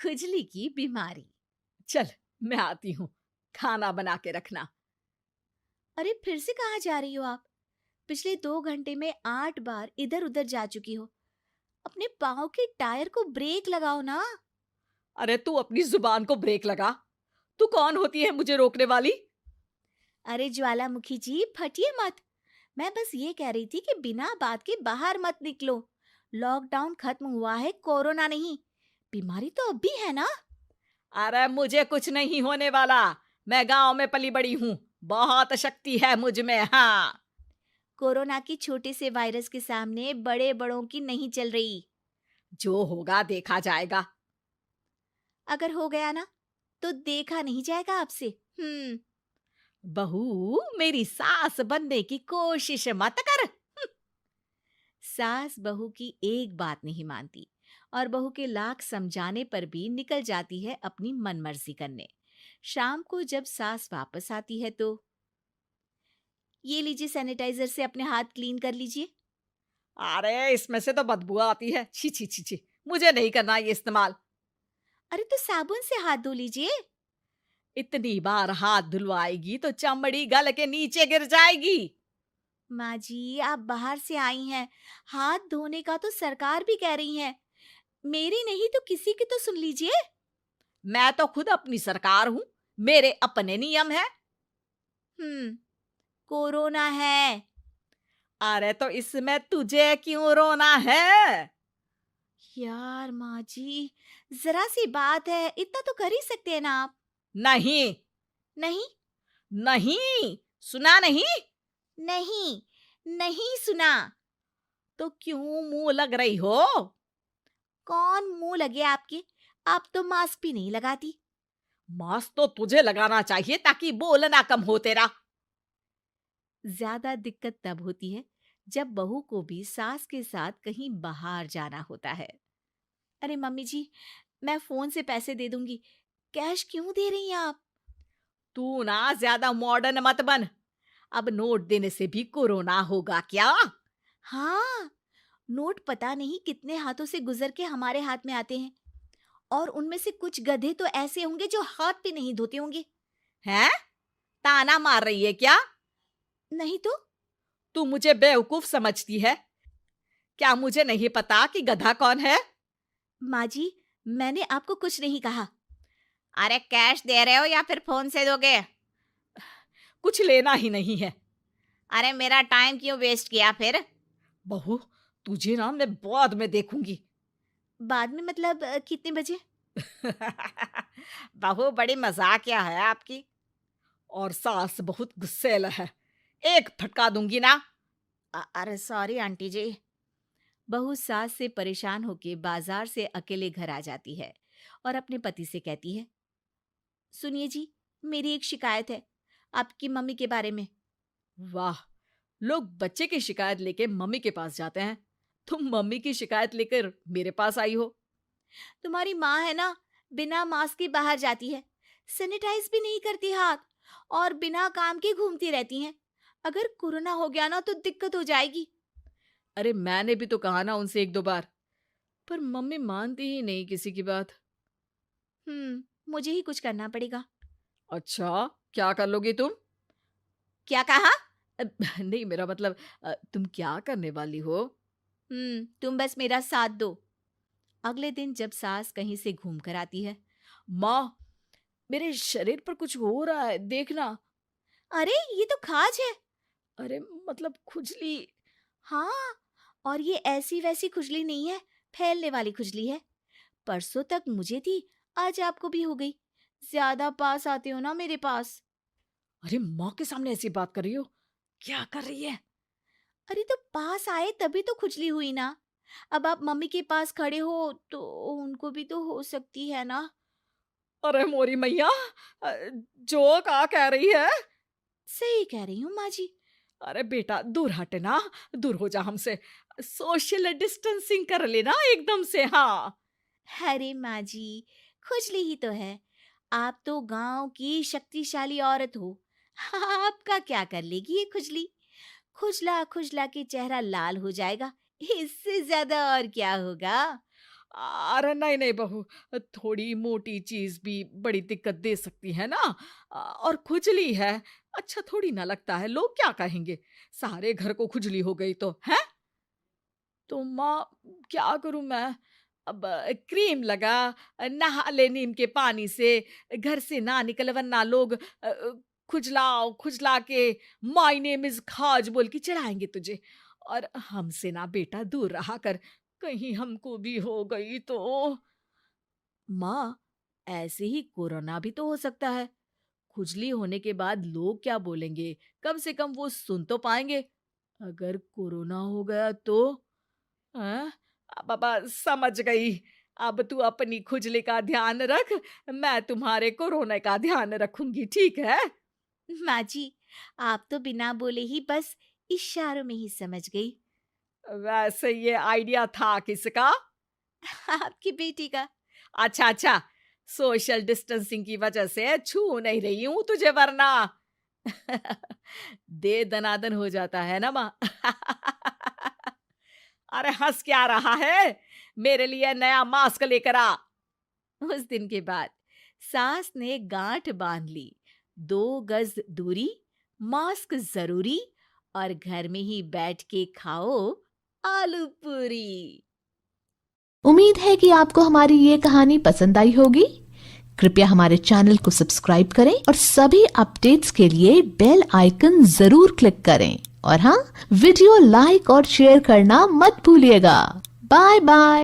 खुजली की बीमारी। चल, मैं आती हूँ, खाना बना के रखना। अरे फिर से कहाँ जा रही हो आप? पिछले 2 घंटे में 8 बार इधर उधर जा चुकी हो। अपने पाँव के टायर को ब्रेक लगाओ ना। अरे तू अपनी जुबान को ब्रेक लगा। तू कौन होती है मुझे रोकने वाली? अरे ज्वालामुखी जी, फटिए मत। मैं बस ये कह रही थी कि बिना बात के बाहर मत निकलो। लॉकडाउन खत्म हुआ है, कोरोना नहीं। बीमारी तो अब भी है ना। अरे मुझे कुछ नहीं होने वाला। मैं गांव में पली बड़ी हूँ। बहुत शक्ति है मुझ में, हाँ। कोरोना की छोटे से वायरस के सामने बड़े बड़ों की नहीं चल रही। जो होगा देखा जाएगा। अगर हो गया ना, तो देखा नहीं जाएगा आपसे। हम्म। बहू, मेरी सास बनने की कोशिश मत कर। सास बहू की एक बात नहीं मानती और बहू के लाख समझाने पर भी निकल जाती है अपनी मनमर्जी करने। शाम को जब सास वापस आती है तो, ये लीजिए सैनिटाइजर से अपने हाथ क्लीन कर लीजिए। अरे इसमें से तो बदबू आती है। छी छी छी छी। मुझे नहीं करना ये इस्तेमाल। अरे तो साबुन से हाथ धो लीजिए। इतनी बार हाथ धुलवाएगी तो चमड़ी गल के नीचे गिर जाएगी। माँ जी, आप बाहर से आई हैं, हाथ धोने का तो सरकार भी कह रही है। मेरी नहीं तो किसी की तो सुन लीजिए। मैं तो खुद अपनी सरकार हूँ। मेरे अपने नियम है। हम्म। कोरोना है। अरे तो इसमें तुझे क्यों रोना है? यार माँ जी, जरा सी बात है, इतना तो कर ही सकते हैं ना आप। नहीं। नहीं। नहीं सुना नहीं? नहीं। नहीं सुना। तो क्यों मुंह लग रही हो? कौन मुंह लगे आपके? आप तो मास्क भी नहीं लगाती। मास्क तो तुझे लगाना चाहिए ताकि बोलना कम हो तेरा। ज्यादा दिक्कत तब होती है जब बहू को भी सास के साथ कहीं बाहर जाना होता है। अरे मम्मी जी, मैं फोन से पैसे दे दूंगी। कैश क्यों दे रही हैं आप? तू ना ज्यादा मॉडर्न मत बन। अब नोट देने से भी कोरोना होगा क्या? हाँ, नोट पता नहीं कितने हाथों से गुजर के हमारे हाथ में आते हैं, और उनमें से कुछ गधे तो ऐसे होंगे जो हाथ भी नहीं धोते होंगे। हैं? ताना मार रही है क्या? नहीं तो। तू मुझे बेवकूफ समझती है? क्या मुझे नहीं पता कि गधा कौन है? माँ जी, मैंने आपको कुछ नहीं कहा। अरे कैश दे रहे हो या फिर फोन से दोगे? कुछ लेना ही नहीं है। अरे मेरा टाइम क्यों वेस्ट किया फिर? बहू, तुझे ना मैं बाद में देखूंगी। बाद में मतलब कितने बजे? बहू बड़ी मजाकिया है आपकी। और सास बहुत गुस्सैल है। एक फटका दूंगी ना। अरे सॉरी आंटी जी। बहू सास से परेशान होके बाजार से अकेले घर आ जाती है और अपने पति से कहती है, सुनिए जी, मेरी एक शिकायत है आपकी मम्मी के बारे में। वाह, लोग बच्चे की शिकायत लेके मम्मी के पास जाते हैं। तुम मम्मी की शिकायत लेकर मेरे पास आई हो। तुम्हारी माँ है ना, बिना मास्क के बाहर जाती है, सैनिटाइज भी नहीं करती हाथ, और बिना काम के घूमती रहती हैं। अगर कोरोना हो गया ना तो दिक्कत हो जाएगी। अरे मैंने भी तो कहा ना उनसे एक दो बार, पर मम्मी मानती ही नहीं किसी की बात। मुझे ही कुछ करना पड़ेगा। अच्छा, क्या कर लोगी तुम? क्या कहा? अ, नहीं, मेरा मतलब तुम क्या करने वाली हो? तुम बस मेरा साथ दो। अगले दिन जब सास कहीं से घूम कर आती है, माँ, मेरे शरीर पर कुछ हो रहा है, देखना। अरे ये तो खाज है। अरे मतलब खुजली। हाँ, और ये ऐसी वैसी खुजली नहीं है, फैलने वाली खुजली है। परसों तक मुझे थी, आज आपको भी हो गई। ज्यादा पास आते हो ना मेरे पास। अरे माँ के सामने ऐसी बात कर रही हो? क्या कर रही है? अरे तो पास आए तभी तो खुजली हुई ना। अब आप मम्मी के पास खड़े हो तो उनको भी तो हो सकती है ना। अरे मोरी मैया, अ, जो का कह रही है? सही कह रही हूँ माँ जी। अरे बेटा दूर हट ना। दूर हो जा हमसे। सोशल डिस्टेंसिंग कर लेना एकदम से, हाँ। अरे माँ जी, खुजली ही तो है। आप तो गांव की शक्तिशाली औरत हो। आपका क्या कर लेगी ये खुजली? खुजला खुजला के चेहरा लाल हो जाएगा, इससे ज्यादा और क्या होगा? अरे नहीं नहीं बहू, थोड़ी मोटी चीज भी बड़ी दिक्कत दे सकती है ना। और खुजली है, अच्छा थोड़ी ना लगता है, लोग क्या कहेंगे, सारे घर को खुजली हो गई तो है। तो माँ, क्या करूं मैं? अब क्रीम लगा, नहा ले नीम के पानी से, घर से ना निकल वरना लोग खुजलाओ खुजला के माय नेम इज खाज बोल के चढ़ाएंगे तुझे। और हमसे ना बेटा दूर रहा कर, कहीं हमको भी हो गई तो। माँ, ऐसे ही कोरोना भी तो हो सकता है। खुजली होने के बाद लोग क्या बोलेंगे, कम से कम वो सुन तो पाएंगे। अगर कोरोना हो गया तो? हाँ, बाबा समझ गई। अब तू अपनी खुजली का ध्यान रख, मैं तुम्हारे कोरोना का ध्यान रखूंगी, ठीक है? माँ जी, आप तो बिना बोले ही बस इशारों में ही समझ गई। वैसे ये आइडिया था किसका? आपकी बेटी का। अच्छा अच्छा, सोशल डिस्टेंसिंग की वजह से छू नहीं रही हूं तुझे वरना। दे दनादन हो जाता है ना माँ। अरे हंस क्या रहा है, मेरे लिए नया मास्क लेकर आ। उस दिन के बाद सास ने गांठ बांध ली। 2 गज दूरी, मास्क जरूरी, और घर में ही बैठ के खाओ आलू पूरी। उम्मीद है कि आपको हमारी ये कहानी पसंद आई होगी। कृपया हमारे चैनल को सब्सक्राइब करें और सभी अपडेट्स के लिए बेल आइकन जरूर क्लिक करें। और हाँ, वीडियो लाइक और शेयर करना मत भूलिएगा। Bye bye.